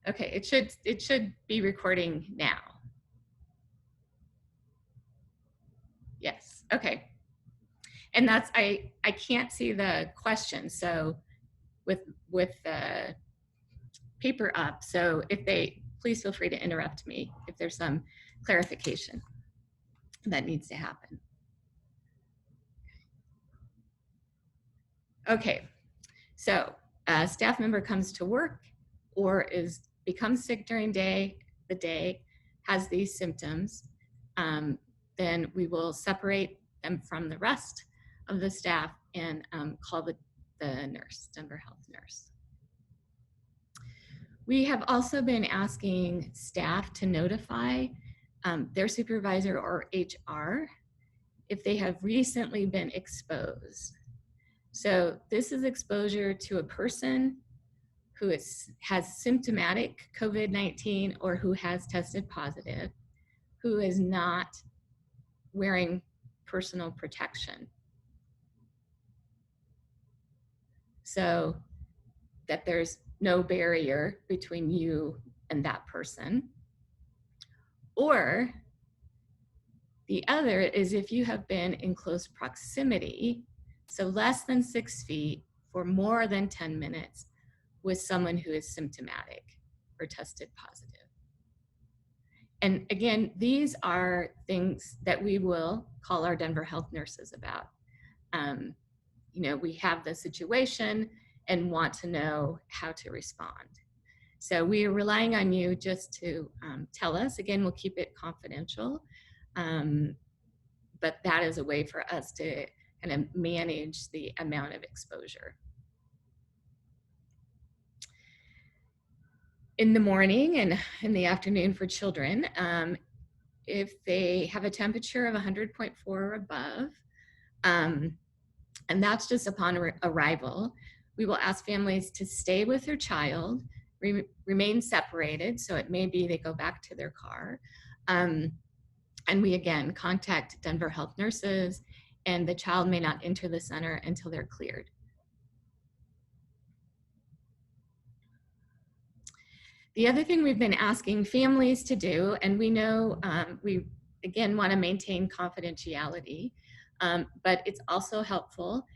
Okay, it should be recording now. Yes, okay. And that's, I can't see the question, so with the paper up, so if they, please feel free to interrupt me if there's some clarification that needs to happen. Okay, so a staff member comes to work or becomes sick during the day, has these symptoms, then we will separate them from the rest of the staff and call the nurse, Denver Health nurse. We have also been asking staff to notify their supervisor or HR if they have recently been exposed. So this is exposure to a person who has symptomatic COVID-19 or who has tested positive, who is not wearing personal protection. So that there's no barrier between you and that person. Or the other is if you have been in close proximity, so less than 6 feet for more than 10 minutes with someone who is symptomatic or tested positive. And again, these are things that we will call our Denver Health nurses about. You know, we have the situation and want to know how to respond. So we are relying on you just to tell us. Again, we'll keep it confidential, but that is a way for us to kind of manage the amount of exposure. In the morning and in the afternoon for children, if they have a temperature of 100.4 or above, and that's just upon arrival, we will ask families to stay with their child, remain separated, so it may be they go back to their car, and we again contact Denver Health nurses, and the child may not enter the center until they're cleared. The other thing we've been asking families to do, and we know we again want to maintain confidentiality, but it's also helpful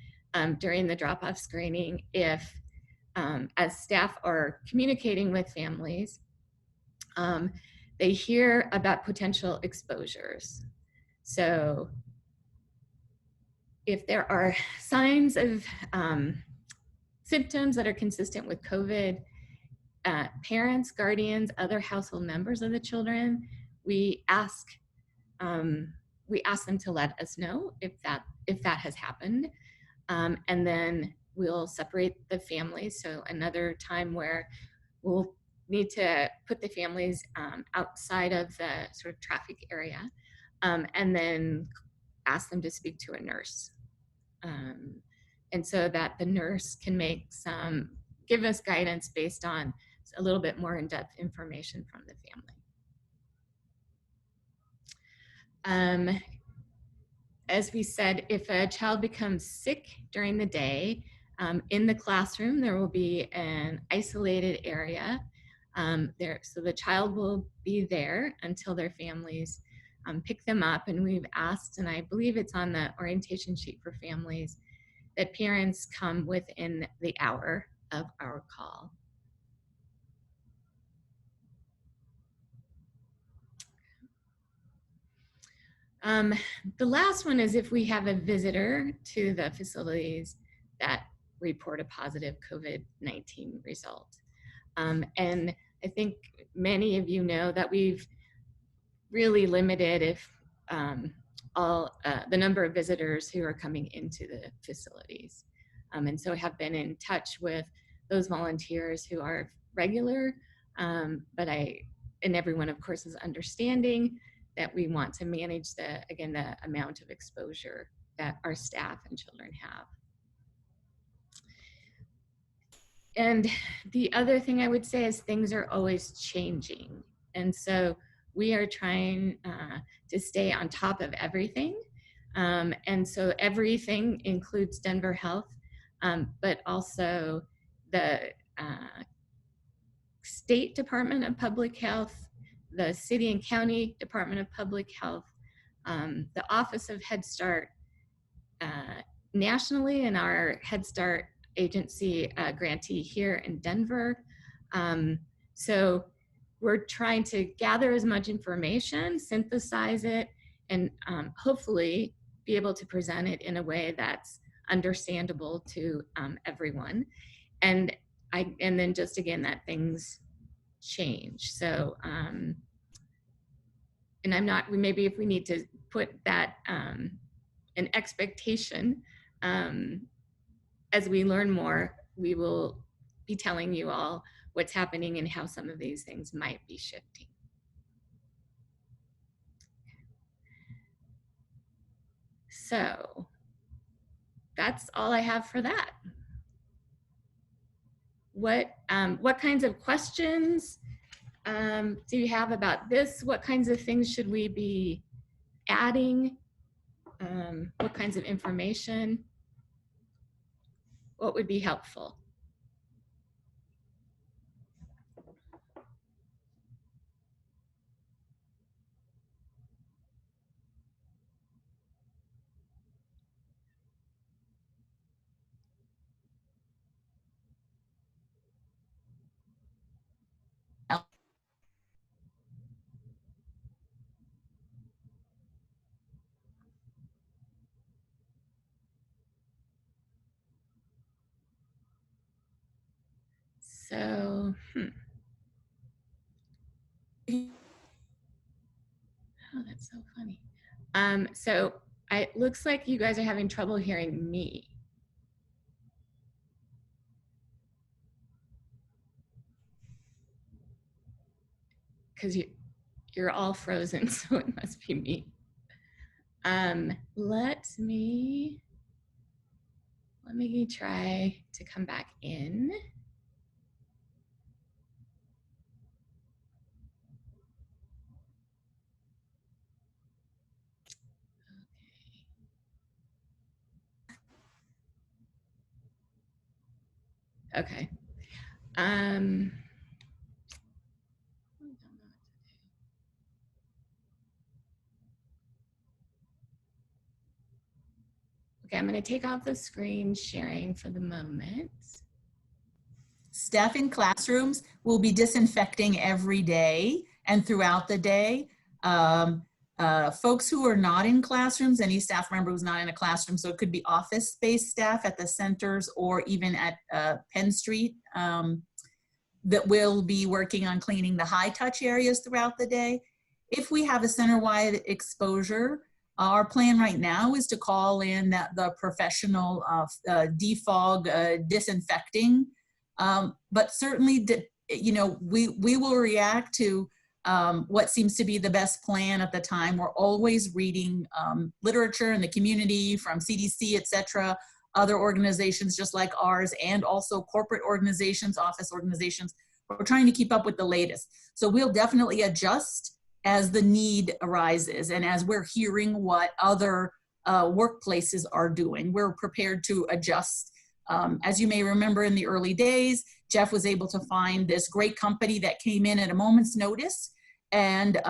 during the drop-off screening if, as staff are communicating with families, they hear about potential exposures. So if there are signs of symptoms that are consistent with COVID, parents, guardians, other household members of the children, we ask them to let us know if that has happened, and then we'll separate the families. So another time where we'll need to put the families outside of the sort of traffic area, and then ask them to speak to a nurse, and so that the nurse can give us guidance based on a little bit more in-depth information from the family. As we said, if a child becomes sick during the day, in the classroom, there will be an isolated area so the child will be there until their families pick them up. And we've asked, and I believe it's on the orientation sheet for families, that parents come within the hour of our call. The last one is if we have a visitor to the facilities that report a positive COVID-19 result. And I think many of you know that we've really limited the number of visitors who are coming into the facilities. And so have been in touch with those volunteers who are regular, and everyone of course is understanding that we want to manage the amount of exposure that our staff and children have. And the other thing I would say is things are always changing. And so we are trying to stay on top of everything. And so everything includes Denver Health, but also the State Department of Public Health, the City and County Department of Public Health, the Office of Head Start nationally, and our Head Start agency grantee here in Denver. So we're trying to gather as much information, synthesize it, and hopefully be able to present it in a way that's understandable to everyone. And then just again, that things change. So, and I'm not, maybe if we need to put that an expectation, as we learn more, we will be telling you all what's happening and how some of these things might be shifting. So that's all I have for that. What kinds of questions do you have about this? What kinds of things should we be adding? What kinds of information? What would be helpful? So, oh, that's so funny. So it looks like you guys are having trouble hearing me. Because you're all frozen, so it must be me. Let me try to come back in. Okay. Okay, I'm going to take off the screen sharing for the moment. Staff in classrooms will be disinfecting every day and throughout the day. Folks who are not in classrooms, any staff member who's not in a classroom, so it could be office-based staff at the centers or even at Penn Street, that will be working on cleaning the high-touch areas throughout the day. If we have a center-wide exposure, our plan right now is to call in the professional defog disinfecting. But certainly, you know, we will react to what seems to be the best plan at the time. We're always reading literature in the community from CDC, et cetera, other organizations just like ours, and also corporate organizations, office organizations. We're trying to keep up with the latest. So we'll definitely adjust as the need arises and as we're hearing what other workplaces are doing. We're prepared to adjust. As you may remember, in the early days, Jeff was able to find this great company that came in at a moment's notice and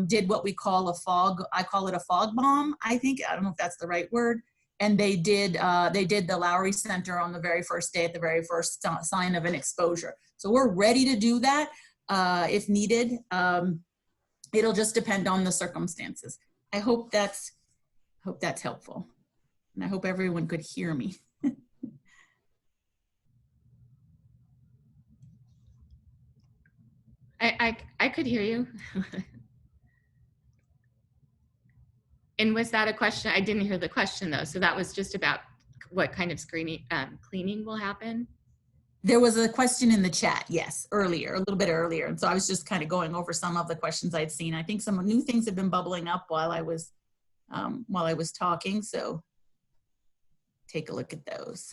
did what we call a fog, I call it a fog bomb, I think. I don't know if that's the right word. And they did the Lowry Center on the very first day, at the very first sign of an exposure. So we're ready to do that if needed. It'll just depend on the circumstances. I hope that's helpful. And I hope everyone could hear me. I could hear you. And was that a question? I didn't hear the question though. So that was just about what kind of screening, cleaning will happen? There was a question in the chat, yes, earlier, a little bit earlier. And so I was just kind of going over some of the questions I'd seen. I think some new things have been bubbling up while I was talking. So take a look at those.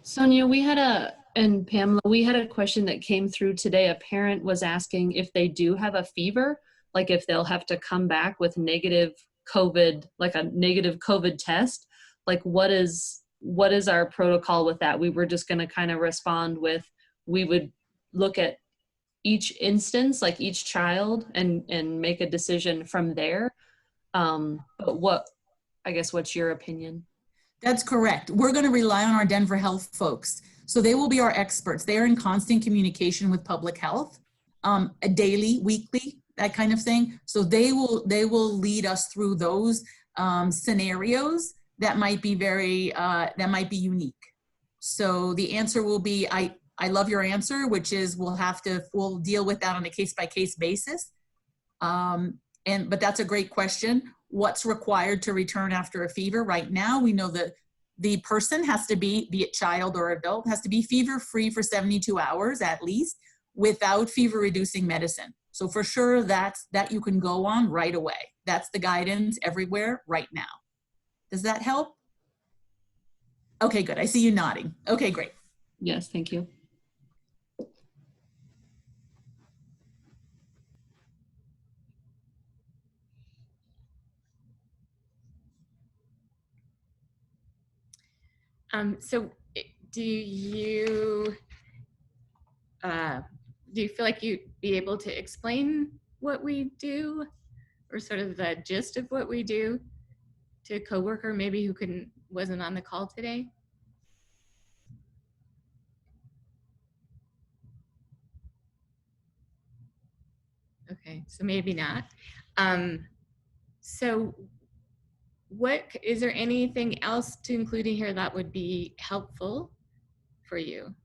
Sonia, and Pamela, we had a question that came through today. A parent was asking if they do have a fever, like if they'll have to come back with negative COVID, like a negative COVID test, like what is our protocol with that? We were just going to kind of respond with, we would look at each instance, like each child, and make a decision from there. But I guess, what's your opinion? That's correct. We're going to rely on our Denver Health folks. So they will be our experts. They are in constant communication with public health, daily, weekly, that kind of thing. So they will lead us through those scenarios that might be that might be unique. So the answer will be, I love your answer, which is we'll deal with that on a case-by-case basis. But that's a great question. What's required to return after a fever? Right now, we know that the person has to be it child or adult, has to be fever-free for 72 hours at least without fever-reducing medicine. So for sure, that you can go on right away. That's the guidance everywhere right now. Does that help? Okay, good. I see you nodding. Okay, great. Yes, thank you. So do you feel like you'd be able to explain what we do, or sort of the gist of what we do, to a coworker maybe who wasn't on the call today? Okay, so maybe not. So is there anything else to include in here that would be helpful for you?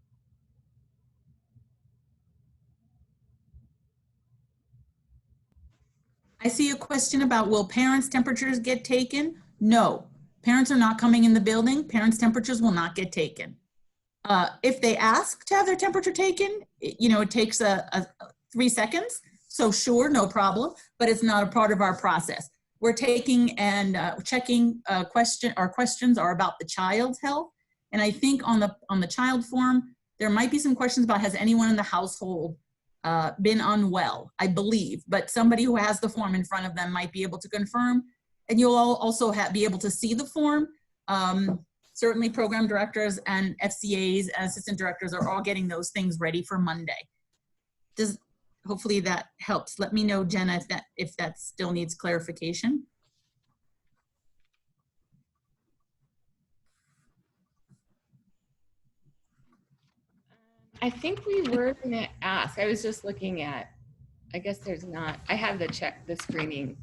I see a question about, will parents' temperatures get taken? No, parents are not coming in the building. Parents' temperatures will not get taken. If they ask to have their temperature taken, it takes 3 seconds. So sure, no problem, but it's not a part of our process. We're taking and checking our questions are about the child's health. And I think on the child form, there might be some questions about, has anyone in the household been unwell, I believe, but somebody who has the form in front of them might be able to confirm. And you'll also be able to see the form. Certainly program directors and FCAs and assistant directors are all getting those things ready for Monday. Hopefully that helps. Let me know, Jenna, if that still needs clarification. I think we were going to ask. I was just looking at, I guess there's not, I have the screening,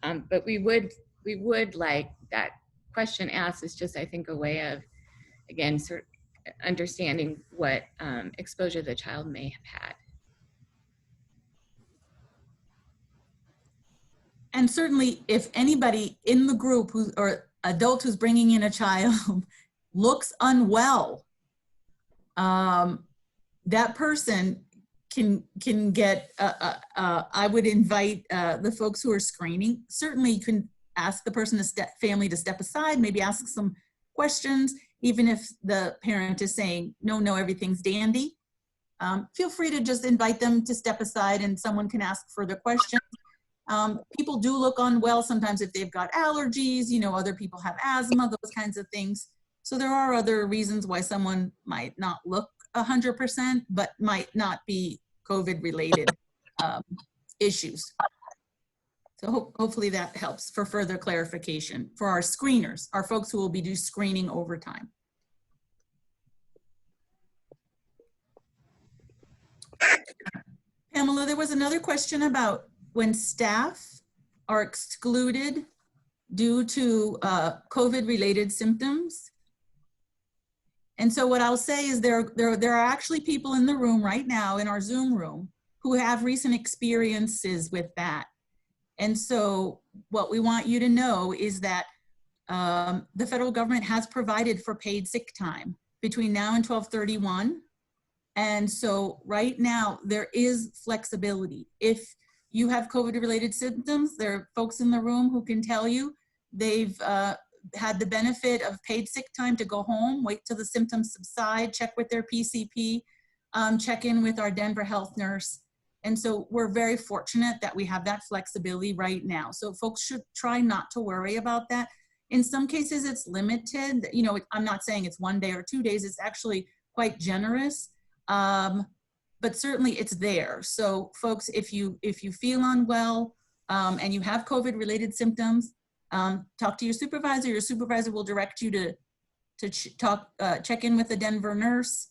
but we would like that question asked is just, I think, a way of, again, sort of understanding what exposure the child may have had. And certainly if anybody in the group or adult who's bringing in a child looks unwell, that person can get, I would invite the folks who are screening, certainly you can ask the person, family to step aside, maybe ask some questions, even if the parent is saying, no, everything's dandy. Feel free to just invite them to step aside and someone can ask further questions. People do look unwell sometimes if they've got allergies, other people have asthma, those kinds of things. So there are other reasons why someone might not look 100%, but might not be COVID related issues. So hopefully that helps for further clarification for our screeners, our folks who will be doing screening over time. Pamela, there was another question about when staff are excluded due to COVID-related symptoms. And so what I'll say is there are actually people in the room right now in our Zoom room who have recent experiences with that. And so what we want you to know is that the federal government has provided for paid sick time between now and 12/31. And so right now there is flexibility. If you have COVID-related symptoms, there are folks in the room who can tell you they've had the benefit of paid sick time to go home, wait till the symptoms subside, check with their PCP, check in with our Denver health nurse, And so we're very fortunate that we have that flexibility right now. So folks should try not to worry about that. In some cases, it's limited. You know, I'm not saying it's 1 day or 2 days. It's actually quite generous, but certainly it's there. So folks, if you feel unwell and you have COVID-related symptoms, talk to your supervisor. Your supervisor will direct you to check in with the Denver nurse.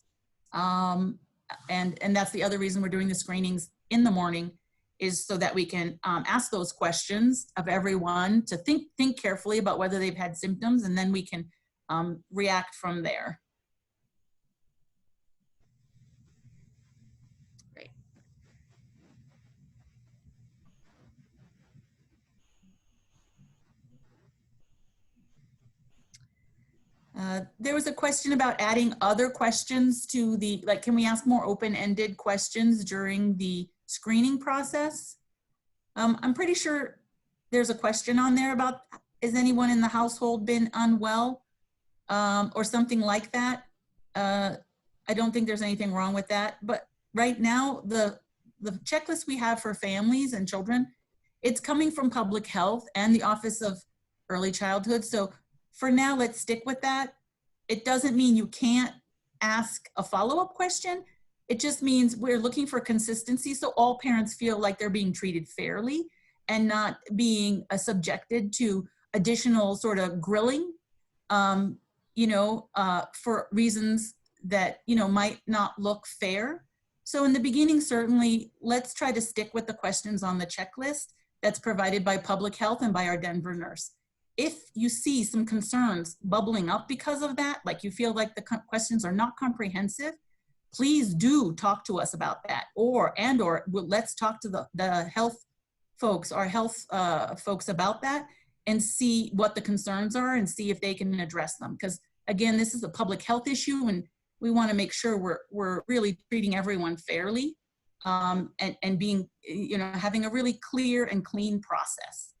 And that's the other reason we're doing the screenings in the morning, is so that we can ask those questions of everyone, to think carefully about whether they've had symptoms, and then we can react from there. Great. There was a question about adding other questions to the, like, can we ask more open-ended questions during the screening process? I'm pretty sure there's a question on there about, has anyone in the household been unwell, or something like that. I don't think there's anything wrong with that. But right now, the checklist we have for families and children, it's coming from public health and the Office of Early Childhood. So for now, let's stick with that. It doesn't mean you can't ask a follow-up question. It just means we're looking for consistency, so all parents feel like they're being treated fairly and not being subjected to additional sort of grilling, you know, for reasons that, you know, might not look fair. So in the beginning, certainly, let's try to stick with the questions on the checklist that's provided by public health and by our Denver nurse. If you see some concerns bubbling up because of that, like you feel like the questions are not comprehensive, please do talk to us about that, or let's talk to the health folks, our health folks, about that, and see what the concerns are and see if they can address them. Because again, this is a public health issue, and we want to make sure we're really treating everyone fairly, and being, you know, having a really clear and clean process.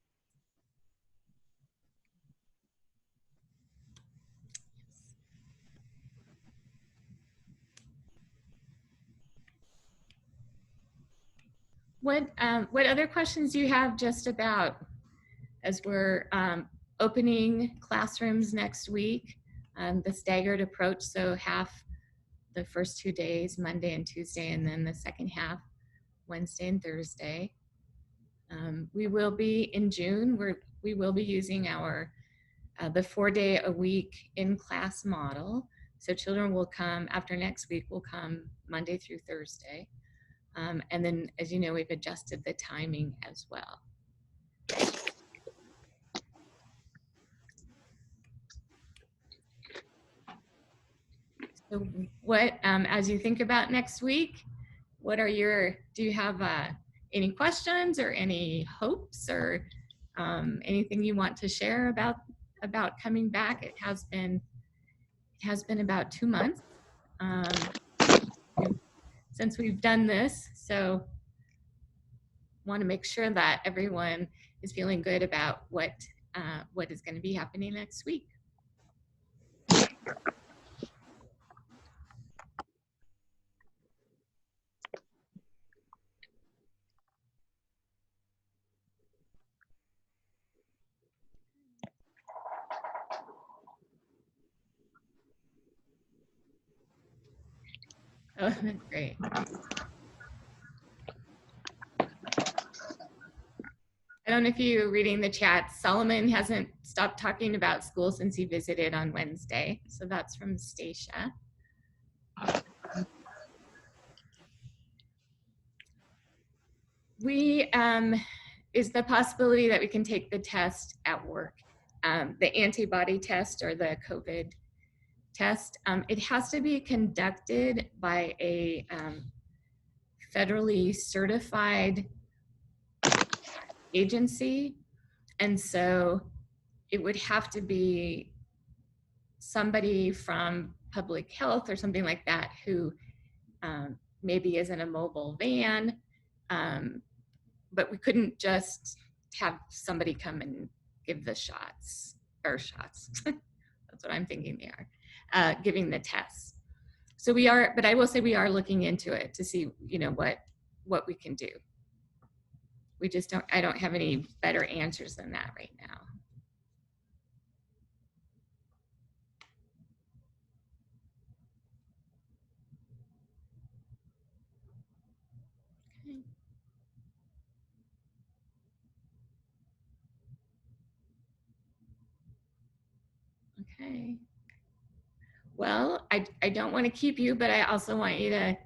What other questions do you have just about, as we're opening classrooms next week, the staggered approach, so half the first 2 days, Monday and Tuesday, and then the second half, Wednesday and Thursday. We will be in June, we will be using our the 4-day-a-week in-class model. So children will come, after next week, will come Monday through Thursday. And then, as you know, we've adjusted the timing as well. So what, as you think about next week, what are do you have any questions or any hopes, or anything you want to share about coming back? It has been about 2 months since we've done this, so want to make sure that everyone is feeling good about what is going to be happening next week. Oh, great. I don't know if you're reading the chat. Solomon hasn't stopped talking about school since he visited on Wednesday. So that's from Stacia. Is the possibility that we can take the test at work, the antibody test or the COVID test. It has to be conducted by a federally certified agency, and so it would have to be somebody from public health or something like that who maybe is in a mobile van, but we couldn't just have somebody come and give the shots. That's what I'm thinking they are, giving the tests. So we are, but I will say we are looking into it to see, you know, what we can do. We just don't, I don't have any better answers than that right now. Okay. Well, I don't want to keep you, but I also want you to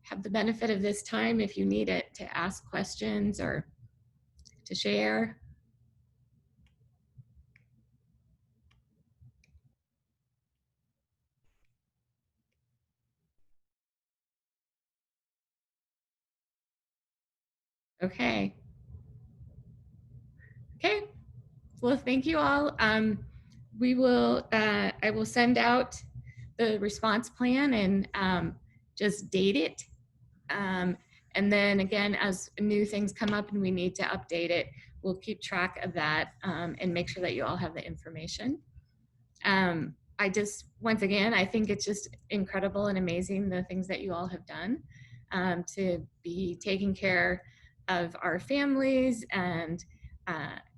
have the benefit of this time if you need it to ask questions or to share. Okay. Okay. Well, thank you all. We will, I will send out the response plan and just date it. And then again, as new things come up and we need to update it, we'll keep track of that and make sure that you all have the information. I just, once again, I think it's just incredible and amazing the things that you all have done to be taking care of our families and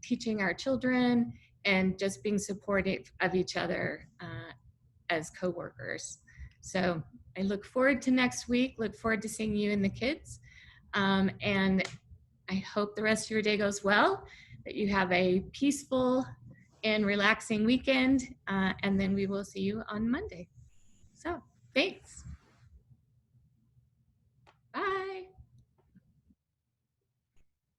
teaching our children and just being supportive of each other as co-workers. So I look forward to next week, look forward to seeing you and the kids. And I hope the rest of your day goes well, that you have a peaceful and relaxing weekend, and then we will see you on Monday. So thanks.